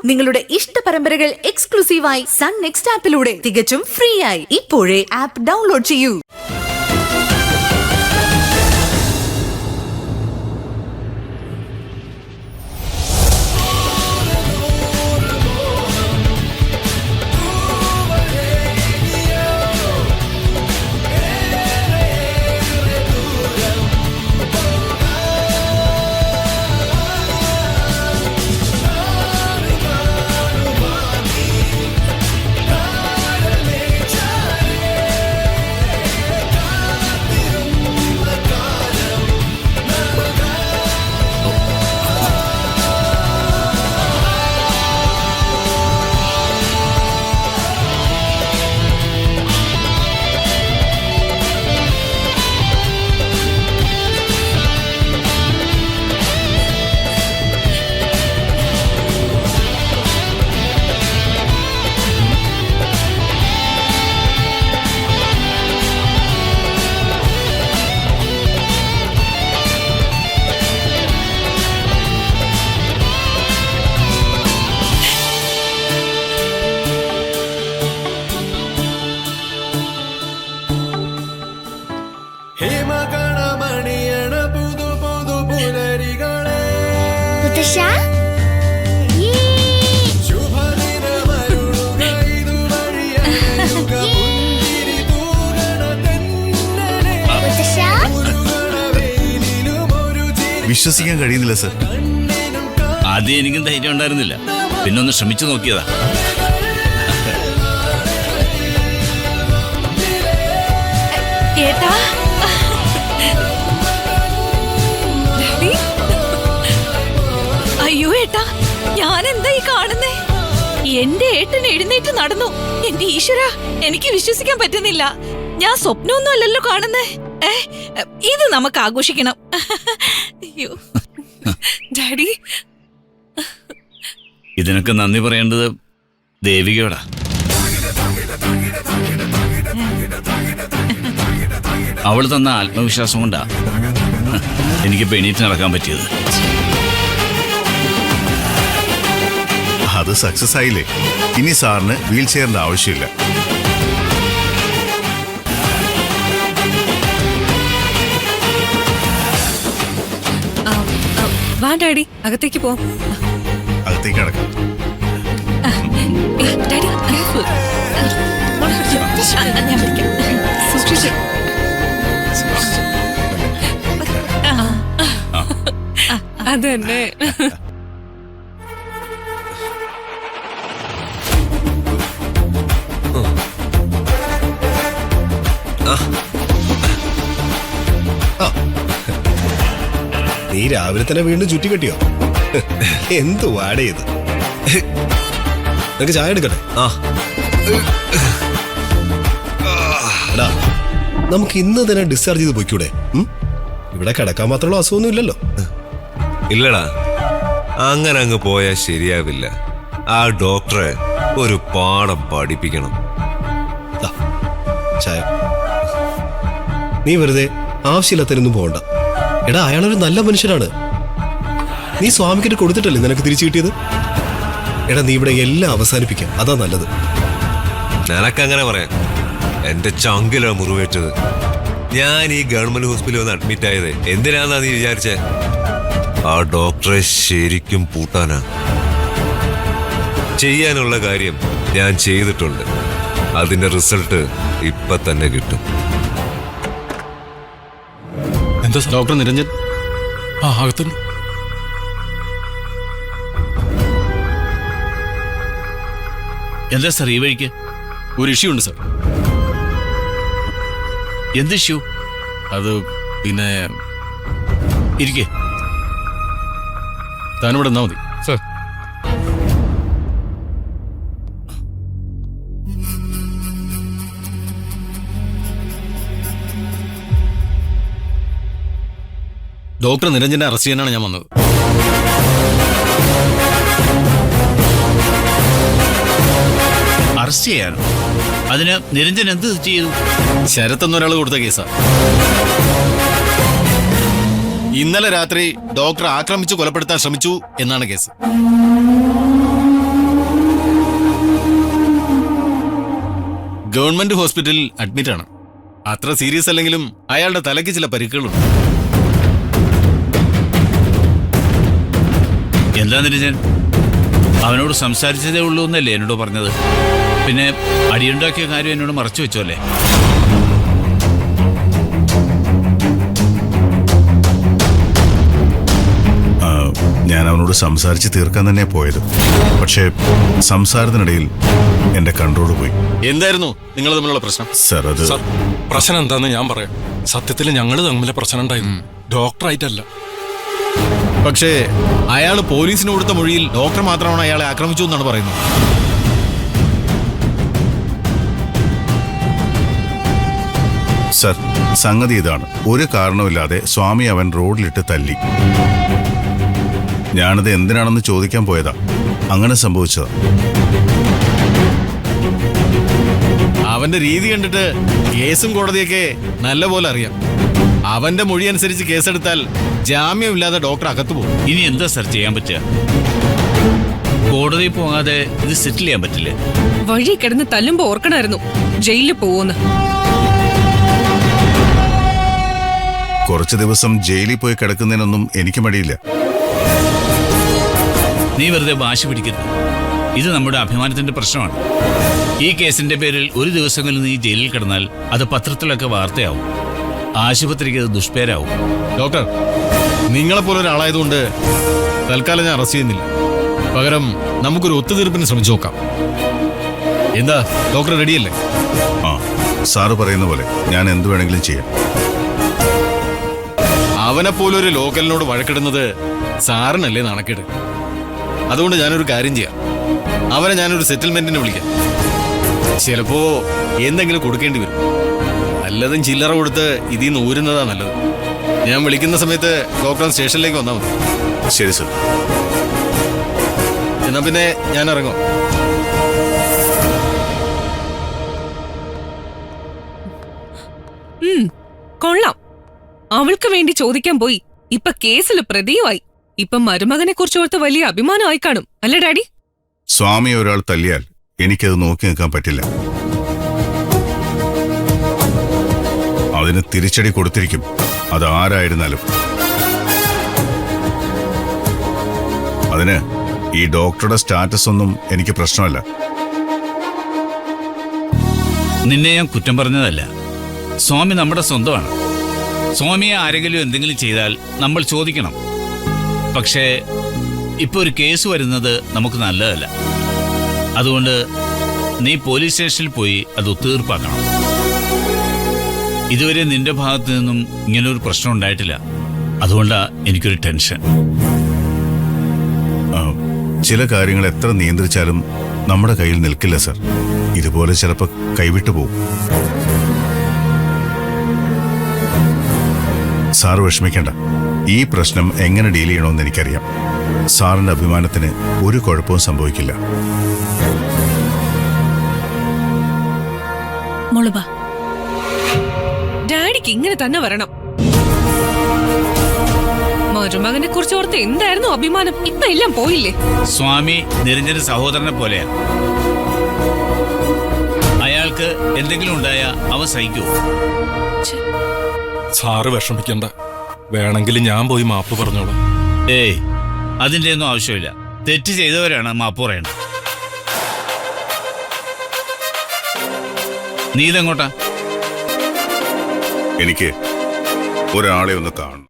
നിങ്ങളുടെ ഇഷ്ട പരമ്പരകൾ എക്സ്ക്ലൂസീവായി സൺ നെക്സ്റ്റ് ആപ്പിലൂടെ തികച്ചും ഫ്രീ ആയി. ഇപ്പോഴേ ആപ്പ് ഡൗൺലോഡ് ചെയ്യൂ. വിശ്വസിക്കാൻ കഴിയുന്നില്ല സർ. ആദ്യം എനിക്കും ധൈര്യം ഉണ്ടായിരുന്നില്ല, പിന്നെ ഒന്ന് ശ്രമിച്ചു നോക്കിയതാ. അയ്യോ ഏട്ടാ, ഞാൻ എന്താ ഈ കാണുന്നേ? എന്റെ ഏട്ടൻ എഴുന്നേറ്റ് നടന്നു. എന്റെ ഈശ്വര, എനിക്ക് വിശ്വസിക്കാൻ പറ്റുന്നില്ല. ഞാൻ സ്വപ്നമൊന്നും അല്ലല്ലോ കാണുന്നേ. ഇത് നമുക്ക് ആഘോഷിക്കണം. അയ്യോ ഡാഡി, ഇതിനൊക്കെ നന്ദി പറയേണ്ടത് ദേവികയോടാ. അവൾ തന്ന ആത്മവിശ്വാസം കൊണ്ടാ എനിക്ക് എണീറ്റ് നടക്കാൻ പറ്റിയത്. അത് സക്സസ് ആയില്ലേ? ഇനി സാറിന് വീൽ ചെയറിന്റെ ആവശ്യമില്ല. വാ ഡാഡി, അകത്തേക്ക് പോ. അകത്തേക്ക് കിടക്കാം. Daddy careful. ഞാൻ വിളിക്കാം. അതന്നെ. നീ രാവിലെ തന്നെ വീണ്ടും ചുറ്റി കെട്ടിയോ? എന്തു വാടേത്? നിനക്ക് ചായ എടുക്കട്ടെ? എടാ, നമുക്ക് ഇന്ന് തന്നെ ഡിസ്ചാർജ് ചെയ്ത് പോയിക്കൂടെ? ഇവിടെ കിടക്കാൻ മാത്രമുള്ള അസുഖമൊന്നും ഇല്ലല്ലോ. ഇല്ലടാ, അങ്ങനെ അങ്ങ് പോയാൽ ശരിയാവില്ല. ആ ഡോക്ടറെ ഒരു പാഠം പഠിപ്പിക്കണം. ചായ. നീ വെറുതെ ആവശ്യമില്ലാത്തതിനൊന്നും പോകണ്ട. എടാ, അയാളൊരു നല്ല മനുഷ്യനാണ്. നീ സ്വാമിക്കിട്ട് കൊടുത്തിട്ടല്ലേ നിനക്ക് തിരിച്ചു കിട്ടിയത്? എടാ, നീ ഇവിടെ എല്ലാം അവസാനിപ്പിക്കാം, അതാ നല്ലത്. നിനക്കങ്ങനെ പറയാം. എന്റെ ചങ്കിലാ മുറിവേറ്റത്. ഞാൻ ഈ ഗവൺമെന്റ് ഹോസ്പിറ്റലിൽ വന്ന് അഡ്മിറ്റ് ആയത് എന്തിനാന്നാ നീ വിചാരിച്ചേ? ആ ഡോക്ടറെ ശരിക്കും പൂട്ടാനാ. ചെയ്യാനുള്ള കാര്യം ഞാൻ ചെയ്തിട്ടുണ്ട്. അതിന്റെ റിസൾട്ട് ഇപ്പൊ തന്നെ കിട്ടും. എന്താ ഡോക്ടർ നിരഞ്ജൻ? അകത്തുണ്ട്. എന്താ സാർ ഈ വഴിക്ക്? ഒരു ഇഷ്യൂ ഉണ്ട് സാർ. എന്ത് ഇഷ്യൂ? അത് പിന്നെ ഇരിക്കേ. താനിവിടെ നിന്നാ മതി സാർ. ഡോക്ടർ നിരഞ്ജനെ അറസ്റ്റ് ചെയ്യാനാണ് ഞാൻ വന്നത്. അറസ്റ്റ് ചെയ്യാനോ? അതിന് നിരഞ്ജൻ എന്ത് ചെയ്തു? ശരത്ത് എന്നൊരാൾ കൊടുത്ത കേസാ. ഇന്നലെ രാത്രി ഡോക്ടർ ആക്രമിച്ചു കൊലപ്പെടുത്താൻ ശ്രമിച്ചു എന്നാണ് കേസ്. ഗവൺമെന്റ് ഹോസ്പിറ്റലിൽ അഡ്മിറ്റ് ആണ്. അത്ര സീരിയസ് അല്ലെങ്കിലും അയാളുടെ തലയ്ക്ക് ചില പരിക്കുകളുണ്ട്. എന്താ നിരഞ്ജൻ, അവനോട് സംസാരിച്ചതേ ഉള്ളൂ എന്നല്ലേ എന്നോട് പറഞ്ഞത്? പിന്നെ അടിയുണ്ടാക്കിയ കാര്യം എന്നോട് മറച്ചു വെച്ചോ അല്ലേ? ഞാൻ അവനോട് സംസാരിച്ച് തീർക്കാൻ തന്നെ പോയത്. പക്ഷേ സംസാരത്തിനിടയിൽ എന്റെ കൺട്രോൾ പോയി. എന്തായിരുന്നു നിങ്ങൾ തമ്മിലുള്ള പ്രശ്നം? സർ, അത് സാർ, പ്രശ്നം എന്താന്ന് ഞാൻ പറയാം. സത്യത്തിൽ ഞങ്ങൾ തമ്മിലെ പ്രശ്നം ഉണ്ടായിരുന്നു, ഡോക്ടറായിട്ടല്ല. പക്ഷേ അയാൾ പോലീസിന് കൊടുത്ത മൊഴിയിൽ ഡോക്ടർ മാത്രമാണ് അയാളെ ആക്രമിച്ചു എന്നാണ് പറയുന്നത്. സർ, സംഗതി ഇതാണ്. ഒരു കാരണമില്ലാതെ സ്വാമി അവൻ റോഡിലിട്ട് തല്ലി. ഞാനത് എന്തിനാണെന്ന് ചോദിക്കാൻ പോയതാ. അങ്ങനെ സംഭവിച്ചതാ. അവന്റെ രീതി കണ്ടിട്ട് കേസും കോടതിയൊക്കെ നല്ലപോലെ അറിയാം. അവന്റെ മൊഴി അനുസരിച്ച് കേസെടുത്താൽ ജാമ്യമില്ലാതെ ഡോക്ടർ അകത്തു പോകും. ഇനി എന്താ സർ ചെയ്യാൻ പറ്റുക? കോടതിയിൽ പോകാതെ ഇത് സെറ്റിൽ ചെയ്യാൻ പറ്റില്ലേ? വഴി കിടന്ന് തല്ലുമ്പോ ഓർക്കണമായിരുന്നു ജയിലിൽ പോവോന്ന്. കുറച്ചു ദിവസം ജയിലിൽ പോയി കിടക്കുന്നതിനൊന്നും എനിക്ക് മടിയില്ല. നീ വെറുതെ വാശി പിടിക്കരുത്. ഇത് നമ്മുടെ അഭിമാനത്തിന്റെ പ്രശ്നമാണ്. ഈ കേസിന്റെ പേരിൽ ഒരു ദിവസങ്ങളിൽ നീ ജയിലിൽ കിടന്നാൽ അത് പത്രത്തിലൊക്കെ വാർത്തയാവും. ആശുപത്രിക്ക് അത് ദുഷ്പേരാവും. ഡോക്ടർ, നിങ്ങളെപ്പോലെ ഒരാളായതുകൊണ്ട് തൽക്കാലം ഞാൻ അറസ്റ്റ് ചെയ്യുന്നില്ല. പകരം നമുക്കൊരു ഒത്തുതീർപ്പിന് ശ്രമിച്ചു നോക്കാം. എന്താ ഡോക്ടർ, റെഡിയല്ലേ? ആ, സാറ് പറയുന്ന പോലെ ഞാൻ എന്ത് വേണമെങ്കിലും ചെയ്യാം. അവനെപ്പോലൊരു ലോക്കലിനോട് വഴക്കിടുന്നത് സാറിനല്ലേ നാണക്കേട്. അതുകൊണ്ട് ഞാനൊരു കാര്യം ചെയ്യാം. അവനെ ഞാനൊരു സെറ്റിൽമെന്റിന് വിളിക്കാം. ചിലപ്പോ എന്തെങ്കിലും കൊടുക്കേണ്ടി വരും. നല്ലതും ചില്ലറ കൊടുത്ത് ഇതിൽ നിന്ന് ഊരുന്നതാ നല്ലത്. ഞാൻ വിളിക്കുന്ന സമയത്ത് ഡോക്ടർ സ്റ്റേഷനിലേക്ക് വന്നാൽ മതി. ശരി സർ. എന്നാ പിന്നെ ഞാൻ ഇറങ്ങും. കൊള്ളാം. അവൾക്ക് വേണ്ടി ചോദിക്കാൻ പോയി ഇപ്പൊ കേസിൽ പ്രതിയുമായി. ഇപ്പൊ മരുമകനെ കുറിച്ച് ഓർത്ത് വലിയ അഭിമാനമായി കാണും അല്ലേ ഡാഡി? സ്വാമി ഒരാൾ തല്ലിയാൽ എനിക്കത് നോക്കി നിൽക്കാൻ പറ്റില്ല. അതിന് തിരിച്ചടി കൊടുത്തിരിക്കും, അത് ആരായിരുന്നാലും. അതിന് ഈ ഡോക്ടറുടെ സ്റ്റാറ്റസ് ഒന്നും എനിക്ക് പ്രശ്നമല്ല. നിന്നെ ഞാൻ കുറ്റം പറഞ്ഞതല്ല. സ്വാമി നമ്മുടെ സ്വന്തമാണ്. സ്വാമിയെ ആരെങ്കിലും എന്തെങ്കിലും ചെയ്താൽ നമ്മൾ ചോദിക്കണം. പക്ഷേ ഇപ്പൊ ഒരു കേസ് വരുന്നത് നമുക്ക് നല്ലതല്ല. അതുകൊണ്ട് നീ പോലീസ് സ്റ്റേഷനിൽ പോയി അത് ഒത്തുതീർപ്പാക്കണം. ഇതുവരെ നിന്റെ ഭാഗത്തു നിന്നും ഇങ്ങനൊരു പ്രശ്നം ഉണ്ടായിട്ടില്ല. അതുകൊണ്ടാ എനിക്കൊരു ടെൻഷൻ. ചില കാര്യങ്ങൾ എത്ര നിയന്ത്രിച്ചാലും നമ്മുടെ കയ്യിൽ നിൽക്കില്ല സർ. ഇതുപോലെ ചിലപ്പോൾ കൈവിട്ടു പോകും. സാറ് വിഷമിക്കേണ്ട. ഈ പ്രശ്നം എങ്ങനെ ഡീൽ ചെയ്യണമെന്ന് എനിക്കറിയാം. സാറിന്റെ അഭിമാനത്തിന് ഒരു കുഴപ്പവും സംഭവിക്കില്ല. മോളുബ, ഡാഡിക്ക് ഇങ്ങനെ തന്നെ വരണം. മരുമകനെ കുറിച്ച് ഓർത്ത് എന്തായിരുന്നു അഭിമാനം? ഇപ്പൊ എല്ലാം പോയില്ലേ? സ്വാമി നിരഞ്ജന സഹോദരനെ പോലെയാ. അയാൾക്ക് എന്തെങ്കിലും ഉണ്ടായ അവ സഹിക്കൂ. സാറ് വിഷമിക്കണ്ട, വേണമെങ്കിൽ ഞാൻ പോയി മാപ്പ് പറഞ്ഞോളാം. ഏയ്, അതിന്റെ ഒന്നും ആവശ്യമില്ല. തെറ്റ് ചെയ്തവരാണ് മാപ്പ് പറയേണ്ടത്. നീ ഇതെങ്ങോട്ടാ? എനിക്ക് ഒരാളെ ഒന്ന് കാണണം.